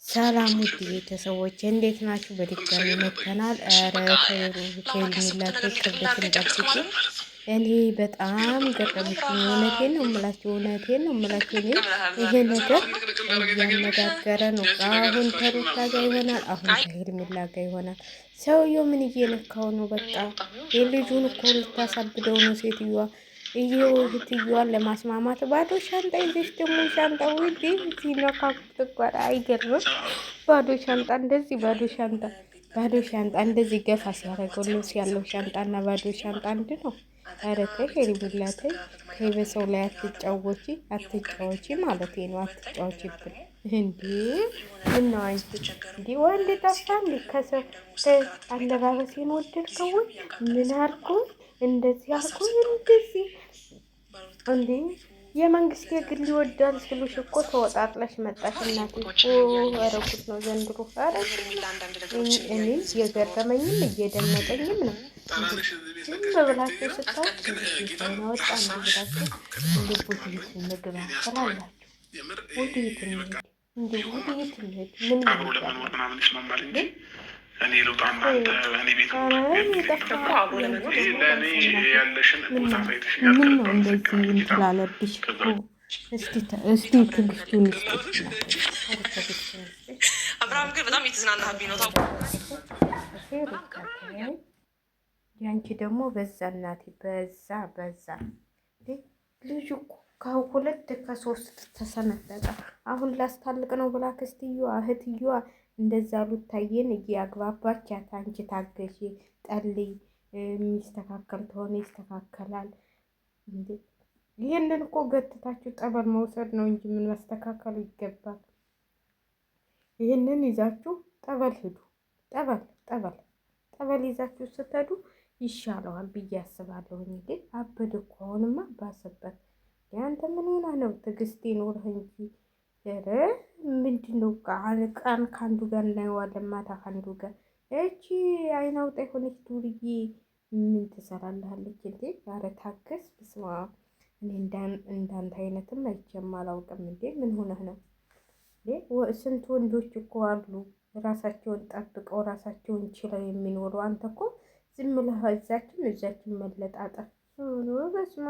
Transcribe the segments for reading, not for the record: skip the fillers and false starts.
ሰላም ውድ ቤተሰቦች እንዴት ናችሁ? በድጋሚ መጥተናል። ኧረ ከሄርሜላ ክብደትን ጠብቂ። እኔ በጣም ገረመችኝ። እውነቴን ነው የምላችሁ፣ እውነቴን ነው የምላችሁ። እኔ ይሄ ነገር እያነጋገረ ነው። አሁን ከሩታ ጋር ይሆናል፣ አሁን ከሄርሜላ ጋር ይሆናል። ሰውየው ምን እየነካው ነው? በቃ የልጁን እኮ ልታሳብደው ነው ሴትዮዋ። እህትየዋን ለማስማማት ባዶ ሻንጣ ይዘሽ ደግሞ ሻንጣው ውዴ ሲነካኩት እኮ አይገርምም? ባዶ ሻንጣ እንደዚህ ባዶ ሻንጣ እንደዚህ ገፋ ሲያደርገው ልብስ ያለው ሻንጣና ባዶ ሻንጣ አንድ ነው። ኧረ ተይ ሄርሜላ ተይ፣ በሰው ላይ አትጫወቺ ማለት ነው። አትጫወቺብን እንዴ! ምን ነው አንቺ እንዴ? ወንድ ጠፋ እንዴ? ከሰው አለባበሴን ወደድከው? ምን አልኩኝ? እንደዚህ አልኩኝ እንደዚህ እንዴ? የመንግስት የግል ይወዳል ስሉሽ እኮ ተወጣጥለሽ መጣሽ እናቴ። ኧረ ጉድ ነው ዘንድሮ። ኧረ እኔ የገረመኝም እየደነቀኝም ነው። ዝም ብላችሁ ስታውቅ ሳይና ወጣ ነው ብላችሁ ልቡት ምግብ ያፈላላችሁ። ወዴት እንሂድ እንዲ ወዴት እንሂድ? ምን ይላል? እኔ ልውጣና እኔ ቤት ምን ነው እንደዚህ እንትላለብሽ? እስቲ ትግስቱን ይስጥሽ። አብርሃም ግን በጣም የተዝናናብኝ ነው። ያንቺ ደግሞ በዛ እናቴ በዛ ልጁ ከሁለት ከሶስት ተሰነጠቀ። አሁን ላስታልቅ ነው ብላ ክስትየዋ እህትየዋ እንደዛ ሉታየን እያግባባቻት አንቺ ታገሺ ጠልይ የሚስተካከል ተሆነ ይስተካከላል። እንዴ ይህንን እኮ ገትታችሁ ጠበል መውሰድ ነው እንጂ ምን መስተካከሉ ይገባል። ይህንን ይዛችሁ ጠበል ሂዱ። ጠበል ይዛችሁ ስትሄዱ ይሻለዋል ብዬ አስባለሁ። እንግዲህ አበደ እኮ አሁንማ ባሰበት። ያንተ ምን ሆና ነው? ትዕግስት ይኖርህ እንጂ ኧረ ምንድን ነው? ቀን ከአንዱ ጋር እናየዋለን፣ ማታ ከአንዱ ጋር። እቺ አይን አውጣ የሆነች ዱርዬ ምን ትሰራልሃለች እንዴ? ኧረ ታገስ። ብስማ እኔ እንዳንተ አይነትም አይቼም አላውቅም። እንዴ ምን ሆነህ ነው? ስንት ወንዶች እኮ አሉ ራሳቸውን ጠብቀው ራሳቸውን ችለው የሚኖሩ። አንተ እኮ ዝም ብለህ እዛችን መለጣጠፍ። በስማ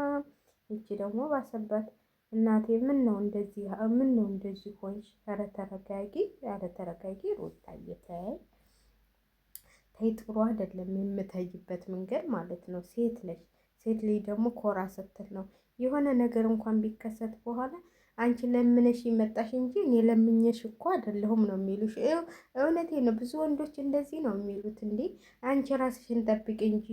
እቺ ደግሞ ባሰባት። እናቴ ምን ነው እንደዚህ ሆንሽ? ኧረ ተረጋጊ ሩታዬ ተይ፣ ጥሩ አይደለም የምታይበት መንገድ ማለት ነው። ሴት ልጅ ደግሞ ኮራ ስትል ነው የሆነ ነገር እንኳን ቢከሰት በኋላ አንቺ ለምነሽ ይመጣሽ እንጂ እኔ ለምኘሽ እኮ አይደለሁም ነው የሚሉሽ። እውነቴ ነው። ብዙ ወንዶች እንደዚህ ነው የሚሉት። እንዴ አንቺ ራስሽን ጠብቂ እንጂ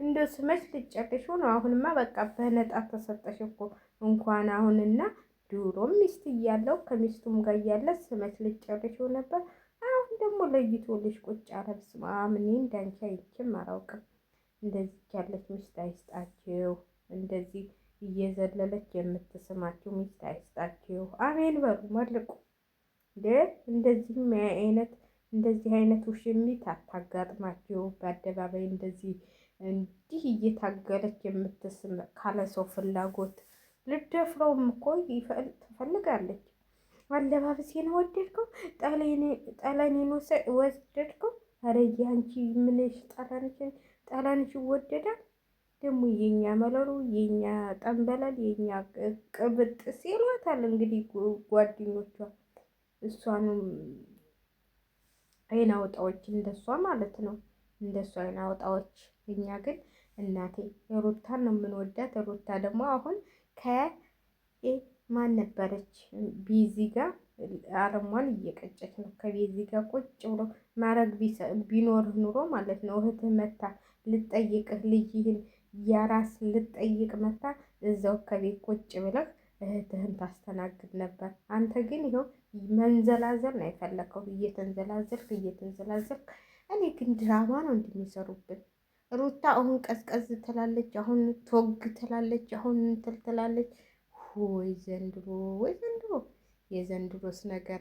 እንደ ስመች ልጨርሽ ነው። አሁንማ በቃ በነጣ ተሰጠሽ እኮ እንኳን አሁንና ድሮም ሚስት እያለው ከሚስቱም ጋር እያለ ስመች ልጨርሽ ነበር። አሁን ደግሞ ለይቶልሽ ቁጭ አለ። በስመ አብ እኔ እንዳንቺ አይቼም አላውቅም። እንደዚህ ያለች ሚስት አይስጣችሁ። እንደዚህ እየዘለለች የምትስማችሁ ሚስት አይስጣችሁ። አሜን በሉ መልቁ። እንደዚህ አይነት ውሽሚት አታጋጥማችሁ። በአደባባይ እንዲህ እየታገለች የምትስም ካለ ሰው ፍላጎት ልደፍረውም እኮ ትፈልጋለች። አለባበሴን ወደድከው? ጠለኔን ወደድከው? ኧረ አንቺ ምንሽ ጠለንሽ ይወደዳል? ደግሞ የኛ መለሩ የኛ ጠንበላል የኛ ቅብጥስ ይሏታል እንግዲህ ጓደኞቿ። እሷንም አይን አውጣዎች እንደሷ ማለት ነው። እንደሷ አይን አውጣዎች። እኛ ግን እናቴ ሩታን ነው የምንወዳት። ሩታ ደግሞ አሁን ከማን ነበረች ቢዚ ጋር አረሟን እየቀጨች ነው። ከቢዚ ጋር ቁጭ ብሎ ማረግ ቢኖርህ ኑሮ ማለት ነው እህትህ መታ ልጠይቅህ ልጅህን ያራስ ልጠይቅ መታ እዛው ከቤት ቁጭ ብለህ እህትህን ታስተናግድ ነበር። አንተ ግን ይኸው መንዘላዘል ነው የፈለከው። እየተንዘላዘልክ እኔ ግን ድራማ ነው እንደሚሰሩብን። ሩታ አሁን ቀዝቀዝ ትላለች፣ አሁን ቶግ ትላለች፣ አሁን እንትን ትላለች። ወይ ዘንድሮ የዘንድሮስ ነገር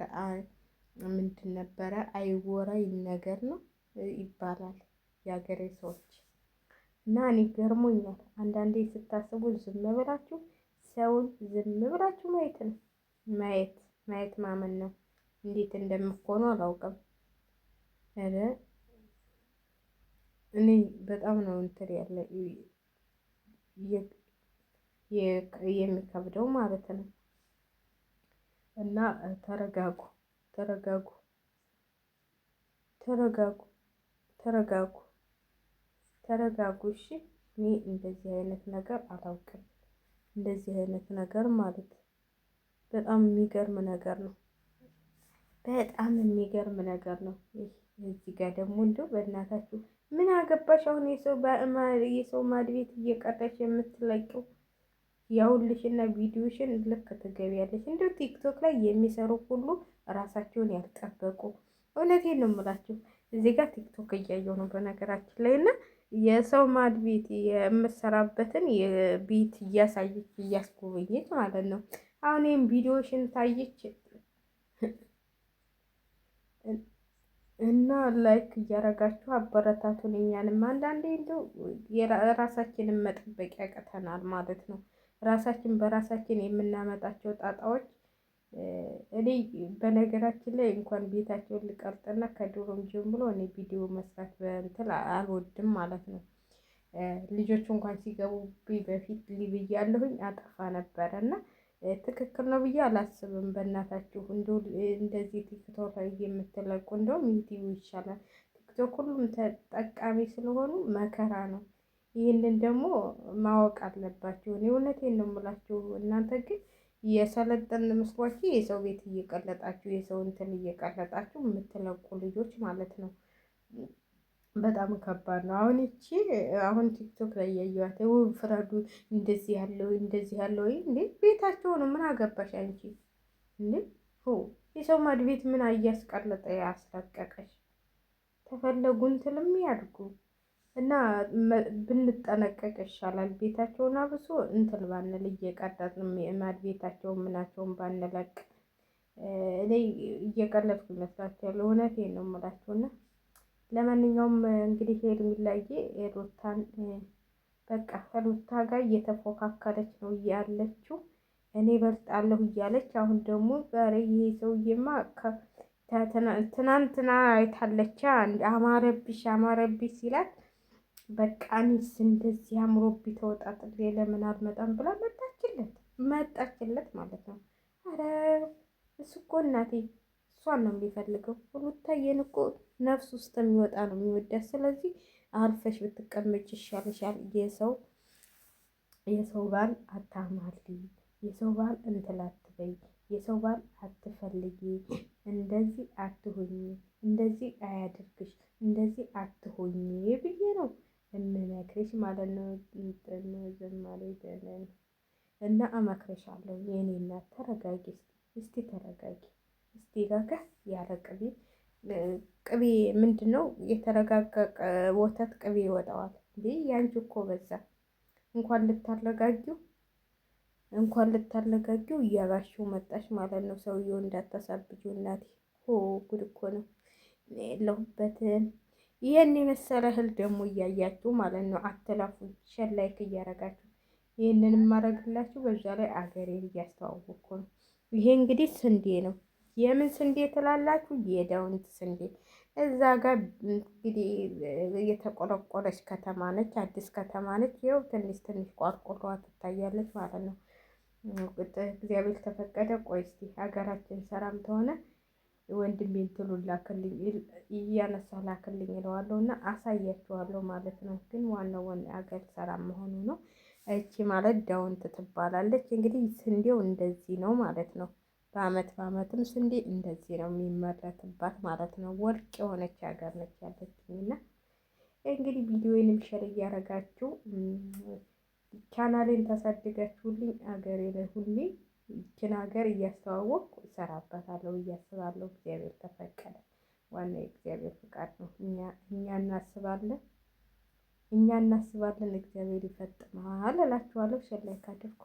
ምንድን ነበረ? አይወራ ነገር ነው ይባላል የሀገሬ ሰዎች። እና እኔ ገርሞኛል። አንዳንዴ ስታስቡ ዝም ብላችሁ ሰውን ዝም ብላችሁ ማየት ነው። ማየት ማመን ነው። እንዴት እንደምትሆኑ አላውቅም። ኧረ እኔ በጣም ነው እንትን ያለ የሚከብደው ማለት ነው። እና ተረጋጉ ተረጋጉ ተረጋጉ ተረጋጉ ተረጋጉ። እሺ እኔ እንደዚህ አይነት ነገር አላውቅም። እንደዚህ አይነት ነገር ማለት በጣም የሚገርም ነገር ነው። በጣም የሚገርም ነገር ነው። እዚህ ጋር ደግሞ እንደው በእናታችሁ ምን አገባሽ አሁን የሰው ማድቤት እየቀረሽ የምትለቂው? ያውልሽና ቪዲዮሽን ልክ ትገቢያለሽ። እንደው ቲክቶክ ላይ የሚሰሩ ሁሉ ራሳቸውን ያልጠበቁ፣ እውነቴን ነው የምላችሁ። እዚህ ጋር ቲክቶክ እያየሁ ነው በነገራችን ላይ እና የሰው ማድቤት የምሰራበትን የቤት እያሳየች እያስጎበኘች ማለት ነው። አሁን ይህም ቪዲዮሽን ታየች እና ላይክ እያረጋችሁ አበረታቱን። እኛንም አንዳንዴ እንደው የራሳችንን መጠበቅ ያቅተናል ማለት ነው። ራሳችን በራሳችን የምናመጣቸው ጣጣዎች እኔ በነገራችን ላይ እንኳን ቤታቸውን ልቀርጥና ከድሮም ጀምሮ እኔ ቪዲዮ መስራት በእንትን አልወድም ማለት ነው። ልጆቹ እንኳን ሲገቡብኝ በፊት ብያለሁኝ አጠፋ ነበረ እና ትክክል ነው ብዬ አላስብም። በእናታችሁ እንደዚህ ቲክቶክ ላይ የምትለቁ እንደውም ዩቲዩብ ይሻላል። ቲክቶክ ሁሉም ተጠቃሚ ስለሆኑ መከራ ነው። ይህንን ደግሞ ማወቅ አለባችሁ። እኔ እውነቴን ነው የምላችሁ። እናንተ ግን የሰለጠን መስሏችሁ የሰው ቤት እየቀለጣችሁ የሰው እንትን እየቀለጣችሁ የምትለቁ ልጆች ማለት ነው። በጣም ከባድ ነው። አሁን ቲክቶክ ላይ ያየኋት ፍረዱ፣ እንደዚህ ያለው እንዴ ቤታቸው ነው። ምን አገባሽ አንቺ እንዴ? የሰው ማድቤት ምን እያስቀለጠ ያስለቀቀሽ? ተፈለጉ እንትንም ያድርጉ እና ብንጠነቀቅ ይሻላል። ቤታቸውን አብሶ እንትን ባንል እየቀረጥን ማድቤታቸውን ምናቸውን ባንለቅ። እኔ እየቀለድኩ ይመስላችኋል? እውነቴን ነው የምላችሁና ለማንኛውም እንግዲህ ሄርሜላዬ ሩታን በቃ ከሩታ ጋር እየተፎካከረች ነው ያለችው። እኔ በልጣለሁ እያለች አሁን ደግሞ ዛሬ ይሄ ሰውዬማ ትናንትና አይታለቻ አማረብሽ ሲላት በቃ እኔስ እንደዚህ አምሮብኝ ተወጣጥሬ ለምን አልመጣም ብላ መጣችለት ማለት ነው። አረ እሱ እኮ እናቴ እሷን ነው የሚፈልገው። ሩታዬን እኮ ነፍስ ውስጥ የሚወጣ ነው የሚወዳት። ስለዚህ አልፈሽ ብትቀመጭ ይሻልሻል። የሰው ባል አታማሊ፣ የሰው ባል እንትን አትበይ፣ የሰው ባል አትፈልጊ፣ እንደዚህ አትሆኚ፣ እንደዚህ አያድርግሽ፣ እንደዚህ አትሆኚ ብዬ ነው የምመክርሽ ማለት ነው። ዘማሪ እና እመክርሻለሁ የኔ እናት ተረጋጊ፣ እስቲ ተረጋጊ። እስቲ ረጋ ያለ ቅቤ ምንድን ነው የተረጋገቀ ወተት ቅቤ ይወጣዋል እንዴ? ያንቺ እኮ በዛ። እንኳን ልታረጋጊው እያባሽው መጣሽ ማለት ነው። ሰውየው እንዳታሳብጂው እናቴ። ጉድ እኮ ነው የለሁበትም። ይህን የመሰለ እህል ደግሞ እያያችሁ ማለት ነው። አትላፉ፣ ሸላይክ እያረጋችሁ ይህንን የማረግላችሁ በዛ ላይ አገሬን እያስተዋወቅኩ ነው። ይሄ እንግዲህ ስንዴ ነው። የምን ስንዴ ትላላችሁ? የዳውንት ስንዴ። እዛ ጋር እንግዲህ የተቆረቆረች ከተማ ነች፣ አዲስ ከተማ ነች። ይኸው ትንሽ ቋርቆሯ ትታያለች ማለት ነው። እግዚአብሔር ተፈቀደ። ቆይ እስኪ ሀገራችን ሰላም ተሆነ ወንድሜን ትሉ ላክልኝ፣ እያነሳ ላክልኝ እለዋለሁ እና አሳያችኋለሁ ማለት ነው። ግን ዋናው ሀገር ሰላም መሆኑ ነው። እቺ ማለት ዳውንት ትባላለች። እንግዲህ ስንዴው እንደዚህ ነው ማለት ነው። በአመትም ስንዴ እንደዚህ ነው የሚመረትባት ማለት ነው። ወርቅ የሆነች ሀገር ነች ያለችኝ እና እንግዲህ ቪዲዮዬንም ሸር እያደረጋችሁ ቻናሌን ታሳድጋችሁልኝ ሀገሬ ላይ ሁሌ ይችን ሀገር እያስተዋወቅኩ እሰራበታለሁ እያስባለሁ። እግዚአብሔር ተፈቀደ። ዋና የእግዚአብሔር ፍቃድ ነው። እኛ እናስባለን፣ እግዚአብሔር ይፈጥማል እላችኋለሁ። ሸር ላይ ካደርኩ